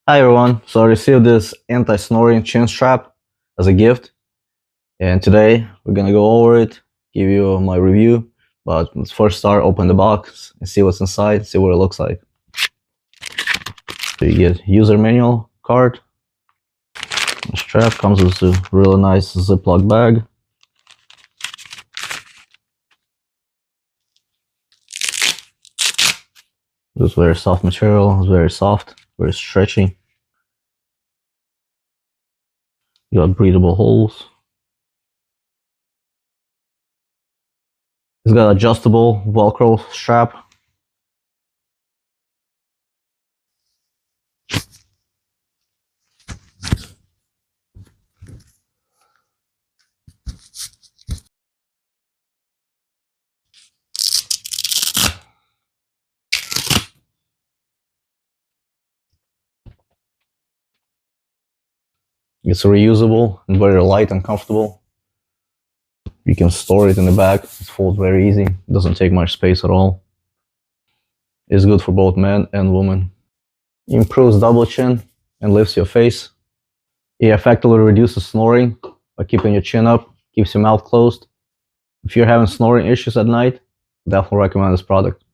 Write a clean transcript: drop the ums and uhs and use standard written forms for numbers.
Hi everyone, so I received this anti-snoring chin strap as a gift, and today we're gonna go over it, give you my review, but let's first start, open the box and see what's inside, see what it looks like. So you get user manual card, the strap comes with a really nice Ziploc bag. It's very soft material, it's very soft, very stretchy. You got breathable holes. It's got adjustable Velcro strap. It's reusable and very light and comfortable. You can store it in the back. It folds very easy. It doesn't take much space at all. It's good for both men and women. It improves double chin and lifts your face. It effectively reduces snoring by keeping your chin up, keeps your mouth closed. If you're having snoring issues at night, definitely recommend this product.